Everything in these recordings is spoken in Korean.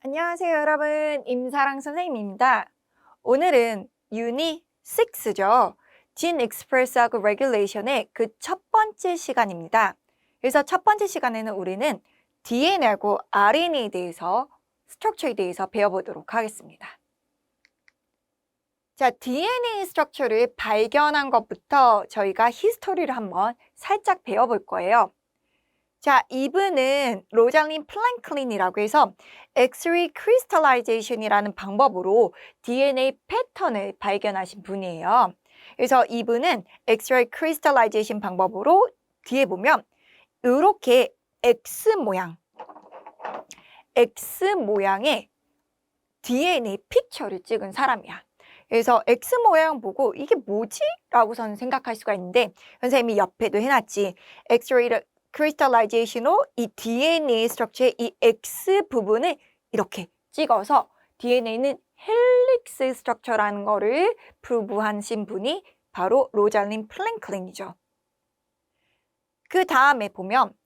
안녕하세요, 여러분. 임사랑 선생님입니다. 오늘은 유닛 6죠. Gene Express하고 Regulation의 그 첫 번째 시간입니다. 그래서 첫 번째 시간에는 우리는 DNA하고 RNA에 대해서, 스트럭처에 대해서 배워보도록 하겠습니다. 자, DNA 스트럭처를 발견한 것부터 저희가 히스토리를 한번 살짝 배워볼 거예요. 자, 이분은 로잘린 플랭클린이라고 해서 X-ray crystallization이라는 방법으로 DNA 패턴을 발견하신 분이에요. 그래서 이분은 X-ray crystallization 방법으로 뒤에 보면 이렇게 X 모양의 DNA 픽처를 찍은 사람이야. 그래서 X 모양 보고 이게 뭐지? 라고서는 생각할 수가 있는데 선생님이 옆에도 해놨지. X-ray 크리스탈라이제이션으로 이 DNA 스트럭처의 이 X 부분을 이렇게 찍어서 DNA는 헬릭스 스트럭처라는 거를 프루브하신 분이 바로 로잘린 플랭클린이죠. 그 다음에 보면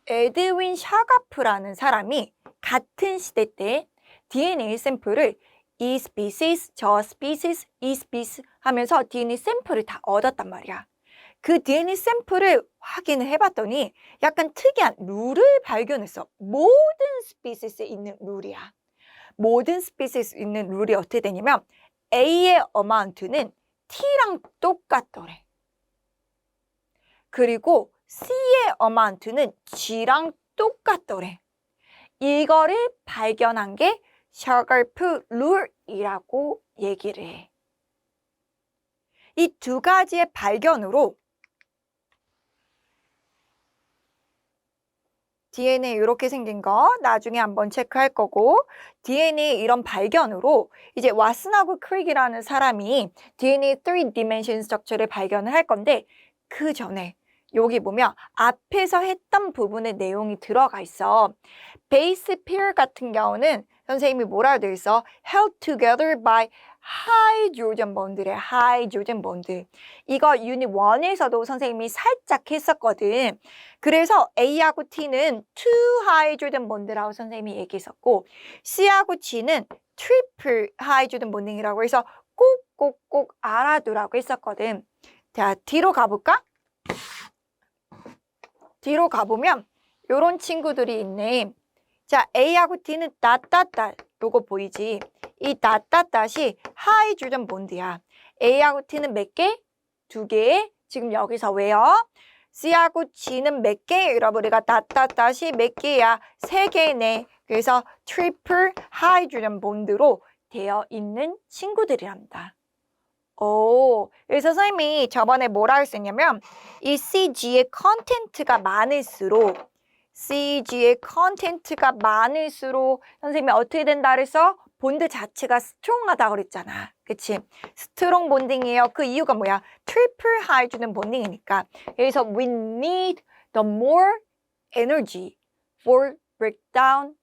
에드윈 샤가프라는 사람이 같은 시대 때 DNA 샘플을 이 스피시스, 저 스피시스, 이 스피시스 하면서 DNA 샘플을 다 얻었단 말이야. 그 DNA 샘플을 확인을 해봤더니 약간 특이한 룰을 발견했어. 모든 스피시스에 있는 룰이야. 모든 스피시스에 있는 룰이 어떻게 되냐면 A의 어마운트는 T랑 똑같더래. 그리고 C의 어마운트는 G랑 똑같더래. 이거를 발견한 게 샤가프 룰이라고 얘기를 해. 이 두 가지의 발견으로 DNA 이렇게 생긴 거 나중에 한번 체크할 거고 DNA 이런 발견으로 이제 왓슨하고 크릭이라는 사람이 DNA 3-dimension structure를 발견을 할 건데 그 전에 여기 보면 앞에서 했던 부분의 내용이 들어가 있어. 베이스 페어 같은 경우는 선생님이 뭐라고 되어 있어? held together by 하이드로젠 본드래. 하이드로젠 본드. 이거 유닛 1에서도 선생님이 살짝 했었거든. 그래서 A하고 T는 two 하이드로젠 본드라고 선생님이 얘기했었고 C하고 G는 트리플 하이드로젠 본딩이라고 해서 꼭 알아두라고 했었거든. 자, 뒤로 가볼까? 뒤로 가보면 요런 친구들이 있네. 자, A하고 T는 닷 요거 보이지? 이 닷이 하이드로젠 본드야. A하고 T는 몇 개? 2개. 지금 여기서 외워. C하고 G는 몇 개? 여러분 우리가 닷이 몇 개야? 3개네. 그래서 트리플 하이드로젠 본드로 되어 있는 친구들이랍니다. 오, 그래서 선생님이 저번에 뭐라 했었냐면 이 CG의 컨텐츠가 많을수록 선생님이 어떻게 된다 그래서 본드 자체가 스트롱하다 그랬잖아. 그치? 스트롱 본딩이에요. 그 이유가 뭐야? 트리플 하이드로젠 본딩이니까. 그래서 we need the more energy for break down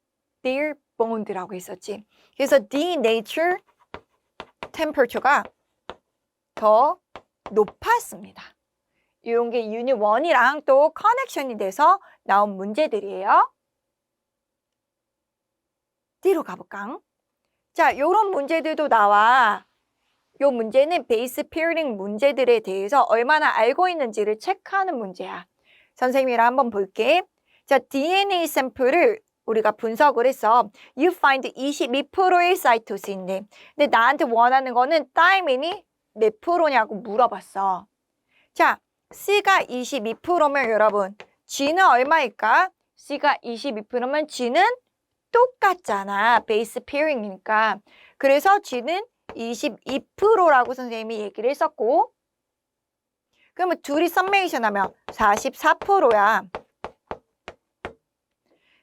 their bond라고 했었지. 그래서 denature temperature가 더 높았습니다. 이런 게 유닛 1이랑 또 커넥션이 돼서 나온 문제들이에요. 뒤로 가볼까? 자, 이런 문제들도 나와. 이 문제는 베이스 페어링 문제들에 대해서 얼마나 알고 있는지를 체크하는 문제야. 선생님이랑 한번 볼게. 자, DNA 샘플을 우리가 분석을 해서 you find 22%의 사이토신인데 근데 나한테 원하는 거는 타이밍이 몇 프로냐고 물어봤어. 자, C가 22%면 여러분 G는 얼마일까? C가 22%면 G는 똑같잖아. 베이스 페어링이니까. 그래서 G는 22%라고 선생님이 얘기를 했었고 그러면 둘이 썸메이션 하면 44%야.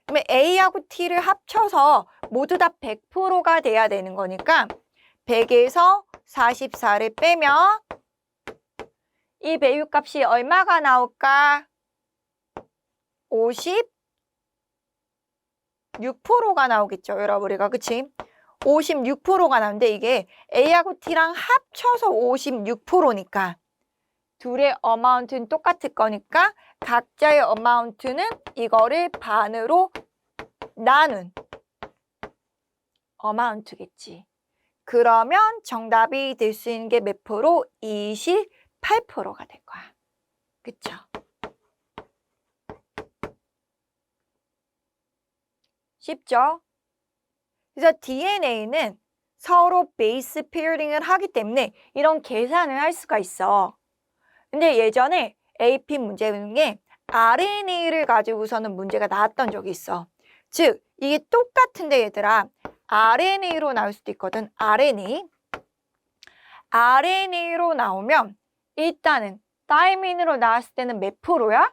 그러면 A하고 T를 합쳐서 모두 다 100%가 돼야 되는 거니까 100에서 44를 빼면 이 배율값이 얼마가 나올까? 56%가 나오겠죠, 여러분. 우리가 그치? 56%가 나오는데 이게 A하고 T랑 합쳐서 56%니까 둘의 어마운트는 똑같을 거니까 각자의 어마운트는 이거를 반으로 나눈 amount겠지. 그러면 정답이 될 수 있는 게 몇 프로? 28%가 될 거야. 그쵸? 쉽죠? 그래서 DNA는 서로 베이스 페어링을 하기 때문에 이런 계산을 할 수가 있어. 근데 예전에 AP 문제 중에 RNA를 가지고서는 문제가 나왔던 적이 있어. 즉, 이게 똑같은데 얘들아, RNA로 나올 수도 있거든. RNA로 나오면 일단은 타이민으로 나왔을 때는 몇 프로야?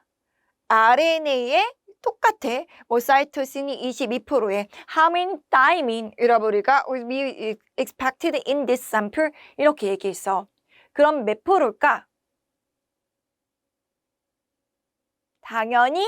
RNA에 똑같아. 뭐 사이토신이 22%에 how many thymine 우리가 we expected in this sample 이렇게 얘기했어. 그럼 몇 프로일까? 당연히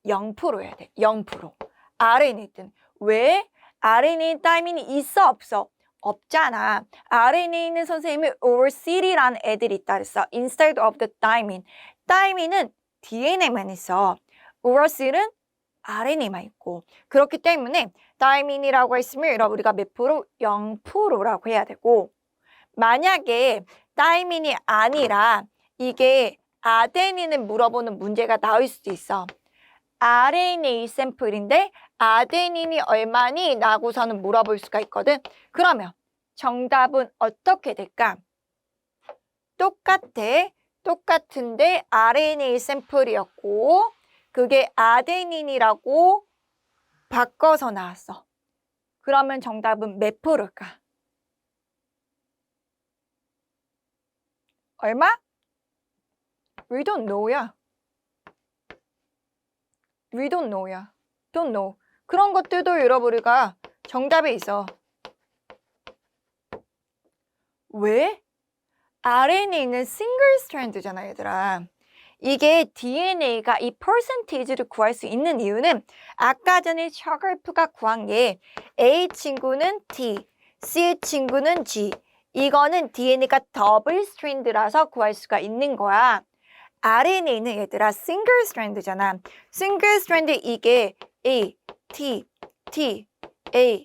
0%여야 돼. 0%. RNA든. 왜? RNA 타이민이 있어 없어? 없잖아. RNA는 선생님이 ORCD라는 애들이 있다 그랬어. Instead of the thymine. thymine DNA만 있어. ORCD는 RNA만 있고. 그렇기 때문에 thiamine이라고 했으면 여러분 우리가 몇 프로? 0%라고 해야 되고. 만약에 thiamine이 아니라 이게 아데닌을 물어보는 문제가 나올 수도 있어. RNA 샘플인데 아데닌이 얼마니? 라고서는 물어볼 수가 있거든. 그러면 정답은 어떻게 될까? 똑같은데 RNA 샘플이었고 그게 아데닌이라고 바꿔서 나왔어. 그러면 정답은 몇 프로일까? 얼마? We don't know야. We don't know야. Don't know. 그런 것들도 여러분 우리가 정답에 있어. 왜? RNA는 싱글 스트랜드잖아, 얘들아. 이게 DNA가 이 퍼센테이지를 구할 수 있는 이유는 아까 전에 샤갈프가 구한 게 A 친구는 T, C 친구는 G. 이거는 DNA가 더블 스트랜드라서 구할 수가 있는 거야. RNA는 얘들아 싱글 스트랜드잖아. 싱글 스트랜드 이게 A, T, T, A,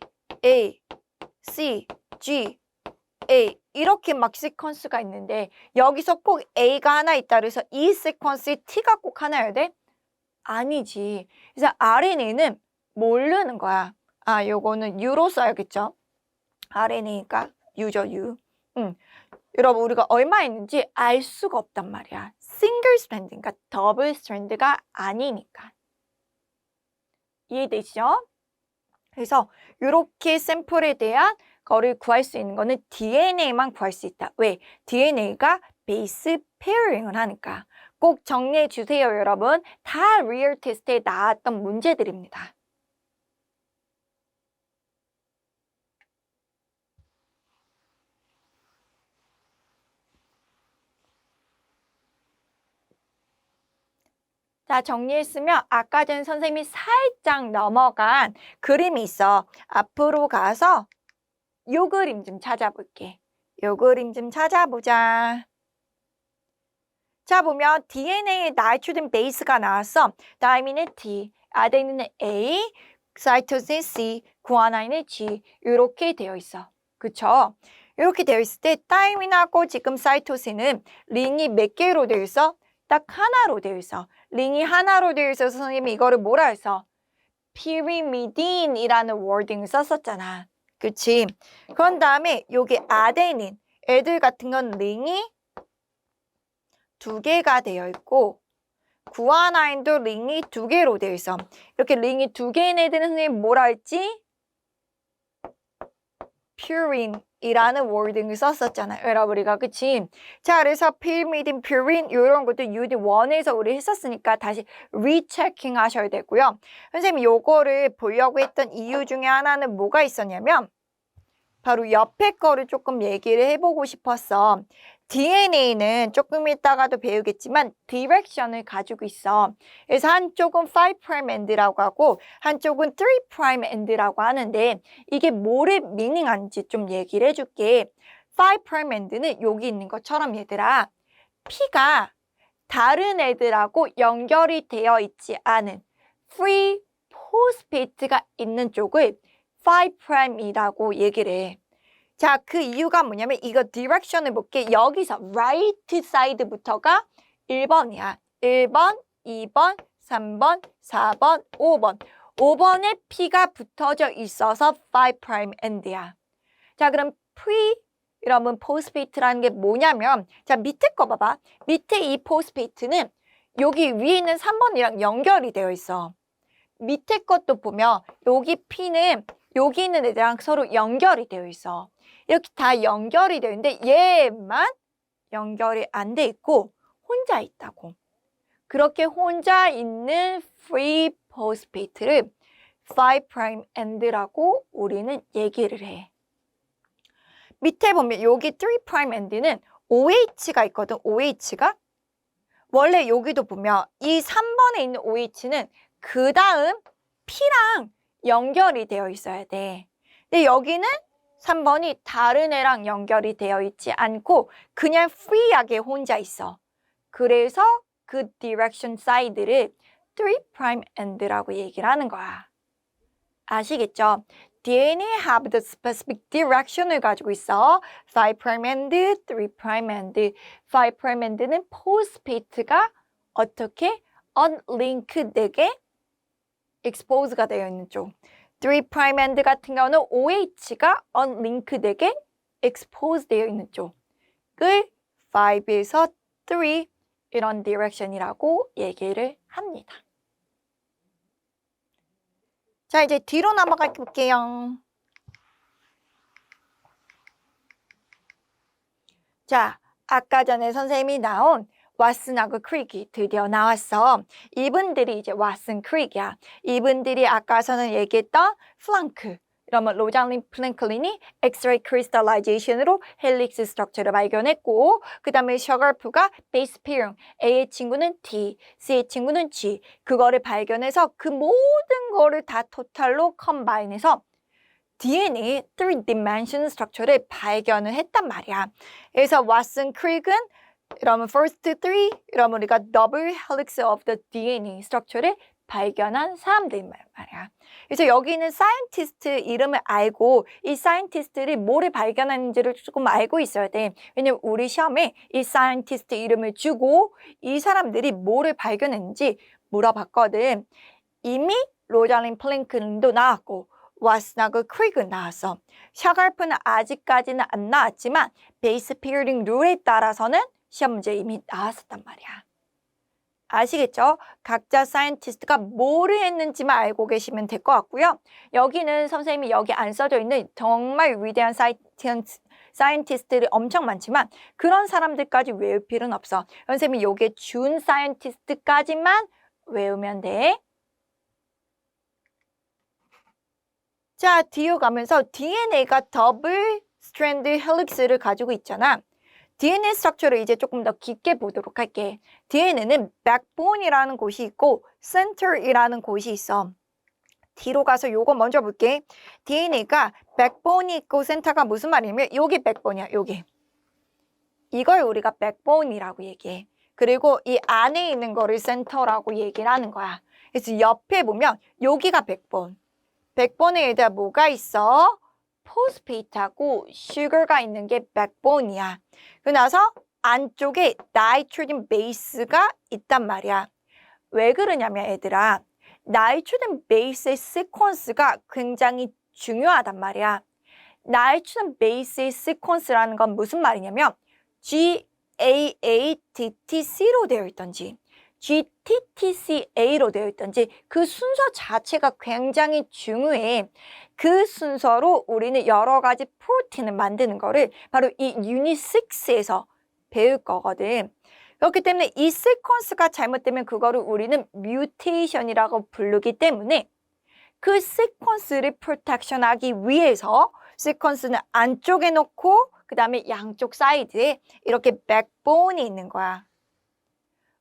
C, G, A 이렇게 막 시퀀스가 있는데 여기서 꼭 A가 하나 있다 그래서 이 시퀀스에 T가 꼭 하나여야 돼? 아니지. 그래서 RNA는 모르는 거야. 아, 요거는 U로 써야겠죠? RNA가 U죠, U. 여러분 우리가 얼마 있는지 알 수가 없단 말이야. 싱글 스트랜드니까 더블 스트랜드가 아니니까. 이해되시죠? 그래서 이렇게 샘플에 대한 거를 구할 수 있는 거는 DNA만 구할 수 있다. 왜? DNA가 베이스 페어링을 하니까. 꼭 정리해 주세요, 여러분. 다 리얼 테스트에 나왔던 문제들입니다. 자, 정리했으면 아까 전 선생님이 살짝 넘어간 그림이 있어. 앞으로 가서 요 그림 좀 찾아볼게. 요 그림 좀 찾아보자. 자, 보면 DNA에 나이트로젠 베이스가 나왔어. 다이민은 T, 아데닌은 A, 사이토신 C, 구아나인은 G 이렇게 되어 있어. 그쵸? 이렇게 되어 있을 때 다이민하고 지금 사이토신은 링이 몇 개로 되어 있어? 딱 하나로 되어 있어. 링이 하나로 되어 있어서 선생님이 이거를 뭐라 해서? pyrimidin이라는 워딩을 썼었잖아. 그치? 그런 다음에 여기 아데닌, 애들 같은 건 링이 2개가 되어 있고 구아나인도 링이 2개로 되어 있어. 이렇게 링이 2개인 애들은 선생님 뭐라 했지? 퓨린이라는 워딩을 썼었잖아요. 여러분 우리가 그치? 자, 그래서 pyrimidine, 퓨린 이런 것도 유닛 1에서 우리 했었으니까 다시 리체킹 하셔야 되고요. 선생님 요거를 보려고 했던 이유 중에 하나는 뭐가 있었냐면 바로 옆에 거를 조금 얘기를 해보고 싶었어. DNA는 조금 이따가도 배우겠지만 디렉션을 가지고 있어. 그래서 한쪽은 5' end라고 하고 한쪽은 3' end라고 하는데 이게 뭐를 미닝한지 좀 얘기를 해줄게. 5' end는 여기 있는 것처럼 얘들아 P가 다른 애들하고 연결이 되어 있지 않은 free phosphate가 있는 쪽을 5'이라고 얘기를 해. 자, 그 이유가 뭐냐면 이거 디렉션을 볼게. 여기서 right side부터가 1번이야. 1번, 2번, 3번, 4번, 5번. 5번에 P가 붙어져 있어서 5' end야. 자, 그럼 pre 이러면 포스페이트라는 게 뭐냐면 자, 밑에 거 봐봐. 밑에 이 포스페이트는 여기 위에 있는 3번이랑 연결이 되어 있어. 밑에 것도 보면 여기 P는 여기 있는 애들이랑 서로 연결이 되어 있어. 이렇게 다 연결이 되어 있는데 얘만 연결이 안 돼 있고 혼자 있다고. 그렇게 혼자 있는 free phosphate를 5' end라고 우리는 얘기를 해. 밑에 보면 여기 3' end는 OH가 있거든. OH가. 원래 여기도 보면 이 3번에 있는 OH는 그 다음 P랑 연결이 되어 있어야 돼. 근데 여기는 3번이 다른 애랑 연결이 되어 있지 않고 그냥 free하게 혼자 있어. 그래서 그 direction side를 3' end라고 얘기를 하는 거야. 아시겠죠? DNA have the specific direction을 가지고 있어. 5' end, 3' end. 5' end는 phosphate가 어떻게 unlinked되게 expose가 되어 있는 쪽. 3' end 같은 경우는 OH가 unlinked되게 expose 되어 있는 쪽을 5에서 3 이런 direction이라고 얘기를 합니다. 자, 이제 뒤로 넘어가 볼게요. 자, 아까 전에 선생님이 나온 왓슨하고 크릭이 드디어 나왔어. 이분들이 이제 왓슨 크릭이야. 이분들이 아까서는 얘기했던 플랑크. 그러면 로잘린 플랭클린이 엑스레이 크리스탈라이제이션으로 헬릭스 스트럭처를 발견했고 그 다음에 셔거프가 베이스 페어링, A의 친구는 T, C의 친구는 G 그거를 발견해서 그 모든 거를 다 토탈로 컴바인해서 DNA 3dimension 스트럭처를 발견을 했단 말이야. 그래서 왓슨 크릭은 이러면 first 3 이러면 우리가 double helix of the DNA 스트럭처를 발견한 사람들인 말이야. 그래서 여기 있는 사이언티스트 이름을 알고 이 사이언티스트들이 뭐를 발견했는지를 조금 알고 있어야 돼. 왜냐면 우리 시험에 이 사이언티스트 이름을 주고 이 사람들이 뭐를 발견했는지 물어봤거든. 이미 로잘린 플랭클린도 나왔고 왓슨하고 크릭은 나왔어. 샤갈프는 아직까지는 안 나왔지만 베이스 페어링 룰에 따라서는 시험 문제 이미 나왔었단 말이야. 아시겠죠? 각자 사이언티스트가 뭐를 했는지만 알고 계시면 될 것 같고요. 여기는 선생님이 여기 안 써져 있는 정말 위대한 사이언티스트들이 엄청 많지만 그런 사람들까지 외울 필요는 없어. 선생님이 여기에 준 사이언티스트까지만 외우면 돼. 자, 뒤로 가면서 DNA가 더블 스트랜드 헬릭스를 가지고 있잖아. DNA 스트럭처를 이제 조금 더 깊게 보도록 할게. DNA는 백본이라는 곳이 있고 센터이라는 곳이 있어. 뒤로 가서 요거 먼저 볼게. DNA가 백본이 있고 센터가 무슨 말이냐면 여기 백본이야, 여기. 이걸 우리가 백본이라고 얘기해. 그리고 이 안에 있는 거를 센터라고 얘기를 하는 거야. 그래서 옆에 보면 여기가 백본. 백본에 일단 뭐가 있어? 포스페이트하고 슈거가 있는 게 백본이야. 그리고 나서 안쪽에 나이트로젠 베이스가 있단 말이야. 왜 그러냐면 얘들아, 나이트로젠 베이스의 시퀀스가 굉장히 중요하단 말이야. 나이트로젠 베이스의 시퀀스라는 건 무슨 말이냐면 GAATTC로 되어 있던지 GTTCA로 되어 있던지 그 순서 자체가 굉장히 중요해. 그 순서로 우리는 여러 가지 프로틴을 만드는 거를 바로 이 유닛 6에서 배울 거거든. 그렇기 때문에 이 시퀀스가 잘못되면 그거를 우리는 뮤테이션이라고 부르기 때문에 그 시퀀스를 프로텍션하기 위해서 시퀀스는 안쪽에 놓고 그 다음에 양쪽 사이드에 이렇게 백본이 있는 거야.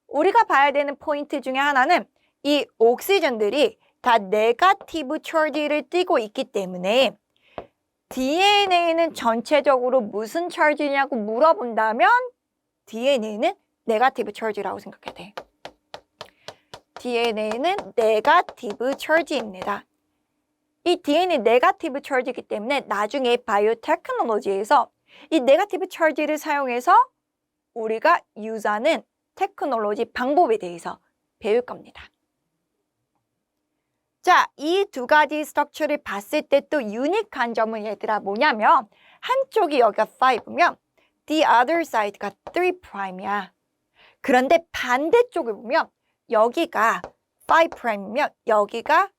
우리가 봐야 되는 포인트 중에 하나는 이 옥시전들이 다 네거티브 차지를 띠고 있기 때문에 DNA는 전체적으로 무슨 차지냐고 물어본다면 DNA는 네거티브 차지라고 생각해야 돼. DNA는 네거티브 차지입니다. 이 DNA 네거티브 찰지이기 때문에 나중에 바이오테크놀로지에서 이 네거티브 찰지를 사용해서 우리가 유사하는 테크놀로지 방법에 대해서 배울 겁니다. 자, 이 두 가지 스트럭처를 봤을 때 또 유니크한 점은 얘들아 뭐냐면 한쪽이 여기가 5면 the other side가 3'이야. 그런데 반대쪽을 보면 여기가 5'이면 여기가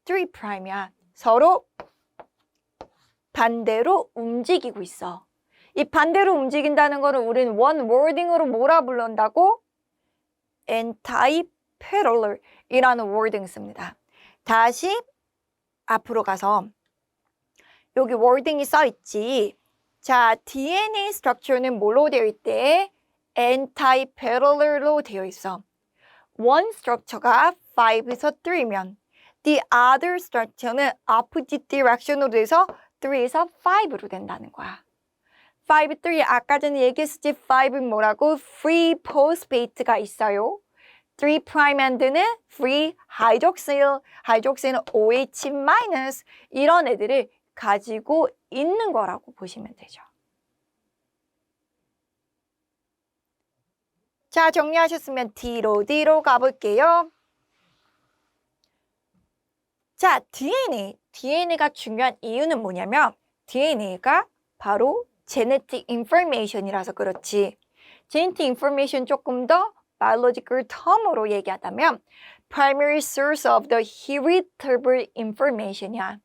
3'이야. 서로 반대로 움직이고 있어. 이 반대로 움직인다는 거를 우리는 원 워딩으로 뭐라 부른다고? anti-parallel 이라는 워딩 씁니다. 다시 앞으로 가서 여기 워딩이 써 있지. 자, DNA 스트럭처는 뭘로 되어 있대? anti-parallel로 되어 있어. 원 스트럭처가 5에서 3면 the other structure는 opposite direction으로 돼서 3에서 5로 된다는 거야. 5, 3 아까 전에 얘기했었지. 5는 뭐라고? free phosphate가 있어요. 3' 엔드는 free hydroxyl, hydroxyl은 OH- 이런 애들을 가지고 있는 거라고 보시면 되죠. 자, 정리하셨으면 뒤로 가볼게요. 자, DNA가 중요한 이유는 뭐냐면 DNA가 바로 genetic information이라서 그렇지. genetic information 조금 더 biological term으로 얘기하자면 primary source of the heritable information이야.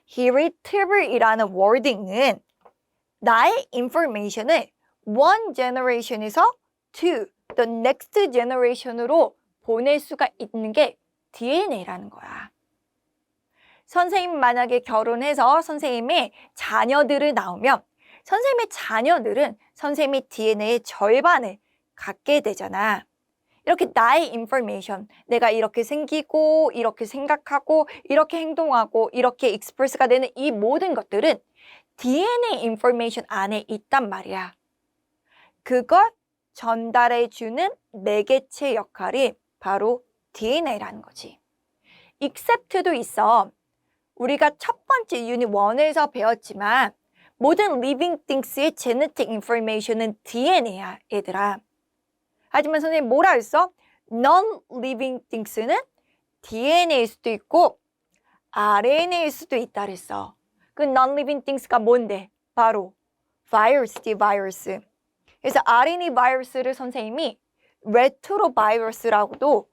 heritable이라는 wording은 나의 information을 one generation에서 to the next generation으로 보낼 수가 있는 게 DNA라는 거야. 선생님 만약에 결혼해서 선생님의 자녀들을 낳으면 선생님의 자녀들은 선생님의 DNA의 절반을 갖게 되잖아. 이렇게 나의 인포메이션, 내가 이렇게 생기고 이렇게 생각하고 이렇게 행동하고 이렇게 익스프레스가 되는 이 모든 것들은 DNA 인포메이션 안에 있단 말이야. 그걸 전달해주는 매개체 역할이 바로 DNA라는 거지. except도 있어. 우리가 첫 번째 유닛 1에서 배웠지만 모든 living things의 genetic information은 DNA야, 얘들아. 하지만 선생님 뭐라 했어? non-living things는 DNA일 수도 있고 RNA일 수도 있다 그랬어. 그 non-living things가 뭔데? 바로 바이러스지, 바이러스. 그래서 RNA 바이러스를 선생님이 레트로바이러스라고도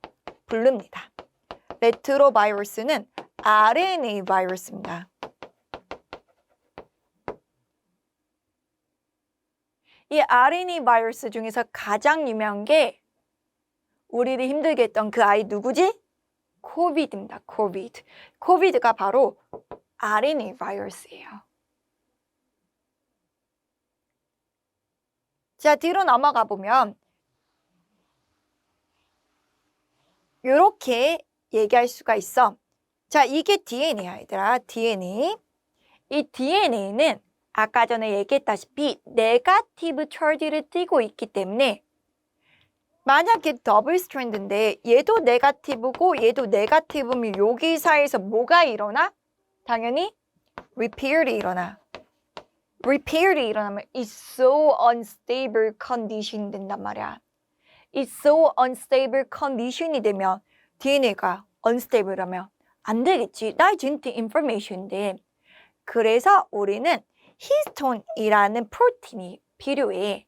부릅니다. 레트로바이러스는 RNA 바이러스입니다. 이 RNA 바이러스 중에서 가장 유명한 게 우리를 힘들게 했던 그 아이 누구지? 코비드입니다. 코비드. 코비드가 바로 RNA 바이러스예요. 자, 뒤로 넘어가 보면 이렇게 얘기할 수가 있어. 자, 이게 DNA야, 얘들아. DNA. 이 DNA는 아까 전에 얘기했다시피 네거티브 찰지를 띠고 있기 때문에 만약에 더블 스트랜드인데 얘도 네거티브고 얘도 네거티브면 여기 사이에서 뭐가 일어나? 당연히 repair이 일어나. repair이 일어나면 it's so unstable condition 된단 말이야. it's so unstable condition이 되면 DNA가 unstable하면 안 되겠지. 나의 genetic information인데. 그래서 우리는 히스톤이라는 프로틴이 필요해.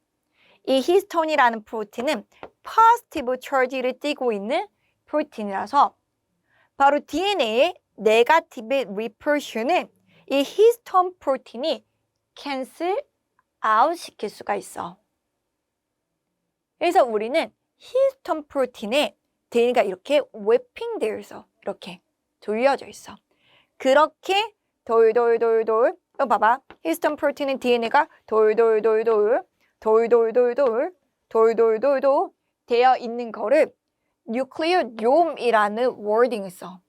이 히스톤이라는 프로틴은 포지티브 찰지를 띠고 있는 프로틴이라서 바로 DNA의 네거티브 리퍼션은 이 히스톤 프로틴이 캔슬 아웃 시킬 수가 있어. 그래서 우리는 히스톤 프로틴에 DNA가 이렇게 웨핑되어 있어. 이렇게 돌려져 있어. 그렇게 돌돌돌돌 봐봐. 히스톤 프로틴은 DNA가 돌돌돌돌 되어 있는 거를 뉴클리오좀이라는 워딩을 써.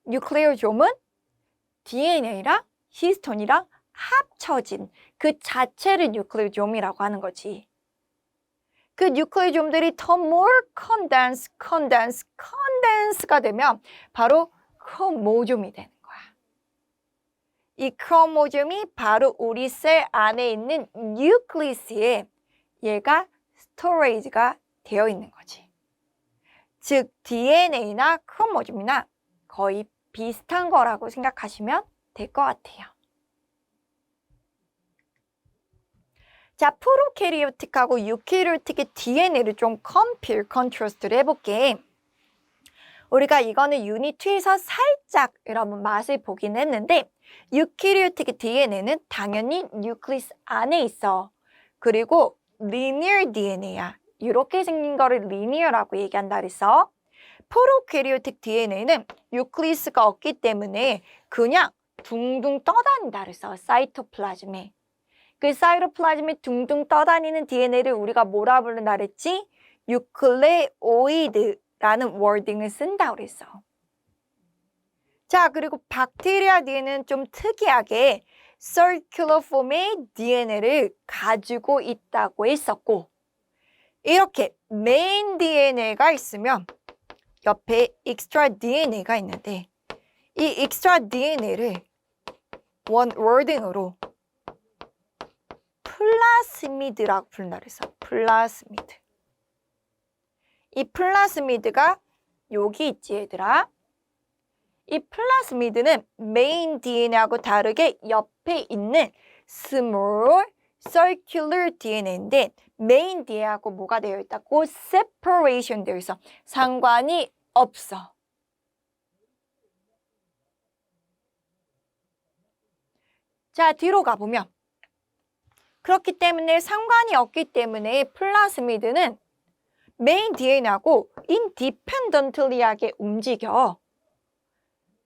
뉴클리오좀은 DNA랑 히스톤이랑 합쳐진 그 자체를 뉴클리오좀이라고 하는 거지. 그 뉴클리오좀들이 더 more condense가 되면 바로 크로모좀이 되는 거야. 이 크로모즘이 바로 우리 셀 안에 있는 뉴클리스에 얘가 스토리지가 되어 있는 거지. 즉 DNA나 크로모즘이나 거의 비슷한 거라고 생각하시면 될 것 같아요. 자, 프로캐리오틱하고 유캐리오틱의 DNA를 좀 컴필, 컨트라스트를 해볼게. 우리가 이거는 유닛 2에서 살짝 여러분 맛을 보긴 했는데 유캐리오틱의 DNA는 당연히 뉴클리스 안에 있어. 그리고 리니어 DNA야. 이렇게 생긴 거를 리니어라고 얘기한다 그랬어. 프로캐리오틱 DNA는 뉴클리스가 없기 때문에 그냥 둥둥 떠다닌다 그랬어. 사이토플라즘에. 그 사이토플라즘에 둥둥 떠다니는 DNA를 우리가 뭐라 부른다 그랬지? 뉴클레오이드라는 워딩을 쓴다고 그랬어. 자, 그리고 박테리아 DNA는 좀 특이하게 circular form의 DNA를 가지고 있다고 했었고 이렇게 메인 DNA가 있으면 옆에 extra DNA가 있는데 이 extra DNA를 원 워딩으로 플라스미드라고 부른다 그랬어. 플라스미드. 이 플라스미드가 여기 있지 얘들아. 이 플라스미드는 메인 DNA하고 다르게 옆에 있는 small circular DNA인데 메인 DNA하고 뭐가 되어 있다고? separation 되어 있어. 상관이 없어. 자, 뒤로 가보면 그렇기 때문에 상관이 없기 때문에 플라스미드는 메인 DNA하고 independently하게 움직여.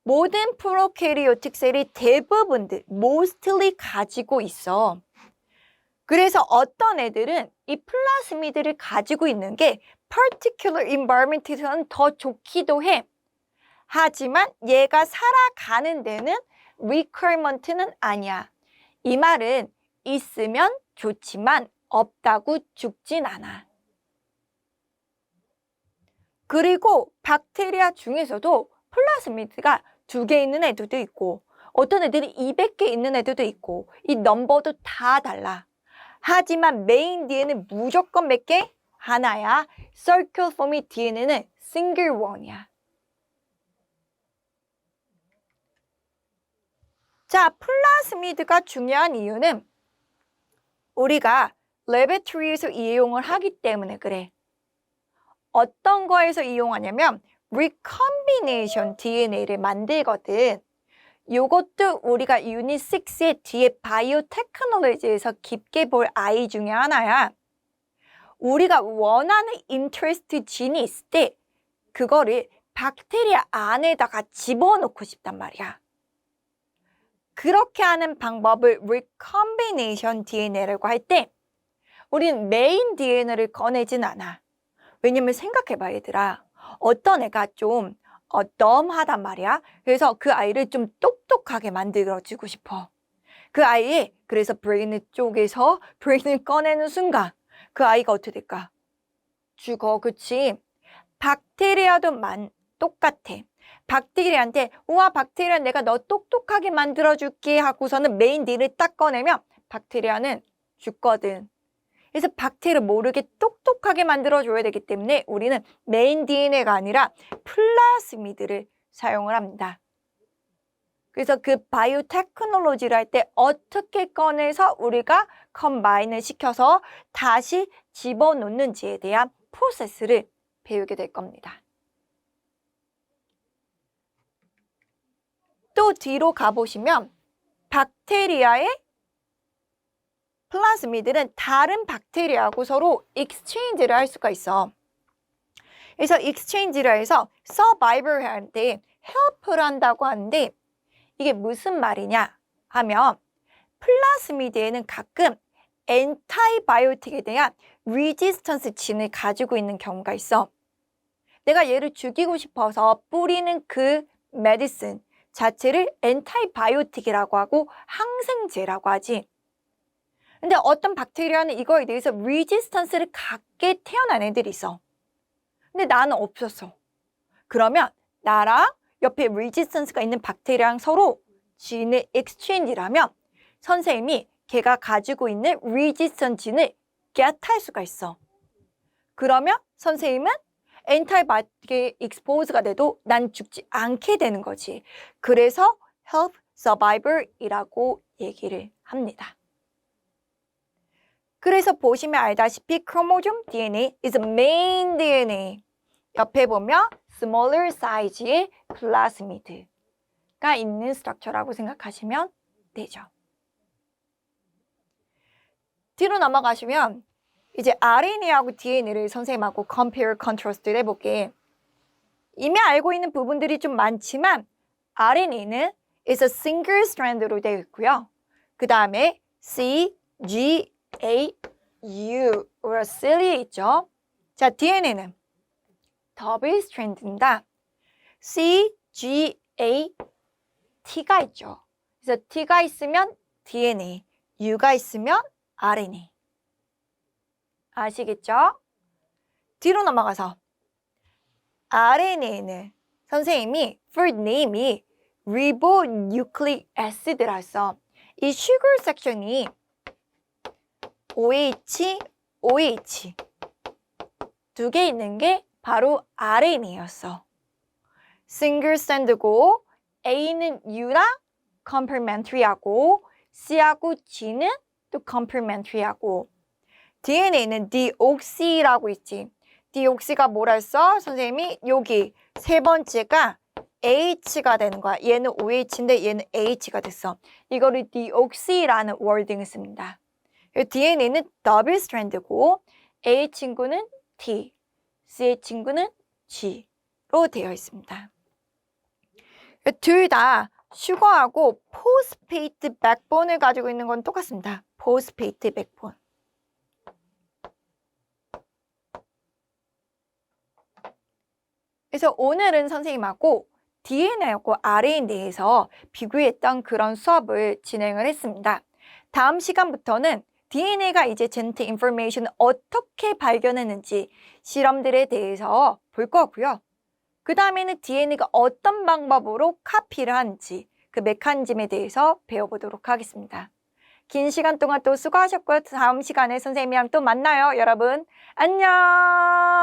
모든 프로캐리오틱 셀이 대부분들, mostly 가지고 있어. 그래서 어떤 애들은 이 플라스미드를 가지고 있는 게 particular environment에서는 더 좋기도 해. 하지만 얘가 살아가는 데는 requirement는 아니야. 이 말은 있으면 좋지만 없다고 죽진 않아. 그리고 박테리아 중에서도 플라스미드가 2개 있는 애들도 있고 어떤 애들이 200개 있는 애들도 있고 이 넘버도 다 달라. 하지만 메인 DNA는 무조건 몇 개? 하나야. Circular form의 DNA는 single one이야. 자, 플라스미드가 중요한 이유는 우리가 레버토리에서 이용을 하기 때문에 그래. 어떤 거에서 이용하냐면 recombination DNA를 만들거든. 요것도 우리가 유닛 6의 뒤에 바이오테크놀로지에서 깊게 볼 아이 중에 하나야. 우리가 원하는 인트레스트 진이 있을 때 그거를 박테리아 안에다가 집어넣고 싶단 말이야. 그렇게 하는 방법을 recombination DNA라고 할 때 우리는 메인 DNA를 꺼내진 않아. 왜냐면 생각해봐 얘들아. 어떤 애가 좀 덤하단 말이야. 그래서 그 아이를 좀 똑똑하게 만들어주고 싶어. 그 아이의 그래서 브레인 쪽에서 브레인을 꺼내는 순간 그 아이가 어떻게 될까? 죽어. 그치? 박테리아도 똑같아. 박테리아한테 우와 박테리아 내가 너 똑똑하게 만들어줄게 하고서는 메인 DNA를 딱 꺼내면 박테리아는 죽거든. 그래서 박테리아를 모르게 똑똑하게 만들어줘야 되기 때문에 우리는 메인 DNA가 아니라 플라스미드를 사용을 합니다. 그래서 그 바이오테크놀로지를 할 때 어떻게 꺼내서 우리가 컴바인을 시켜서 다시 집어넣는지에 대한 프로세스를 배우게 될 겁니다. 또 뒤로 가보시면 박테리아의 플라스미드는 다른 박테리아하고 서로 익스체인지를 할 수가 있어. 그래서 익스체인지를 해서 서바이벌한테 헬프를 한다고 하는데 이게 무슨 말이냐 하면 플라스미드에는 가끔 엔타이바이오틱에 대한 리지스턴스 진을 가지고 있는 경우가 있어. 내가 얘를 죽이고 싶어서 뿌리는 그 메디슨 자체를 엔타이바이오틱이라고 하고 항생제라고 하지. 근데 어떤 박테리아는 이거에 대해서 리지스턴스를 갖게 태어난 애들이 있어. 근데 나는 없었어. 그러면 나랑 옆에 리지스턴스가 있는 박테리아랑 서로 진의 exchange라면 선생님이 걔가 가지고 있는 resistant 진을 get할 수가 있어. 그러면 선생님은 antibiotic에 expose가 돼도 난 죽지 않게 되는 거지. 그래서 health survivor이라고 얘기를 합니다. 그래서 보시면 알다시피 chromosome DNA is main DNA. 옆에 보면 smaller size의 플라스미드가 있는 스트럭처라고 생각하시면 되죠. 뒤로 넘어가시면 이제 RNA하고 DNA를 선생님하고 compare, contrast 해볼게. 이미 알고 있는 부분들이 좀 많지만 RNA는 is a single strand로 되어 있고요. 그 다음에 C, G, A, U, uracil이 있죠. 자, DNA는 double strand입니다. C, G, A, T가 있죠. 그래서 T가 있으면 DNA, U가 있으면 RNA. 아시겠죠? 뒤로 넘어가서 RNA는 선생님이 first name이 ribonucleic acid라서 이 sugar 섹션이 OH, OH 두 개 있는 게 바로 RNA였어. single strand고 A는 U랑 complementary하고 C하고 G는 또 complementary하고 DNA는 deoxy라고 있지. deoxy가 뭐라 했어? 선생님이 여기 세 번째가 H가 되는 거야. 얘는 OH인데 얘는 H가 됐어. 이거를 deoxy라는 워딩을 씁니다. DNA는 double strand고 A 친구는 T, C의 친구는 G로 되어 있습니다. 둘 다 슈거하고 포스페이트 백본을 가지고 있는 건 똑같습니다. 포스페이트 백본. 그래서 오늘은 선생님하고 DNA하고 RNA에서 비교했던 그런 수업을 진행을 했습니다. 다음 시간부터는 DNA가 이제 제네틱 인포메이션을 어떻게 발견했는지 실험들에 대해서 볼 거고요. 그 다음에는 DNA가 어떤 방법으로 카피를 하는지 그 메커니즘에 대해서 배워보도록 하겠습니다. 긴 시간 동안 또 수고하셨고요. 다음 시간에 선생님이랑 또 만나요, 여러분. 안녕!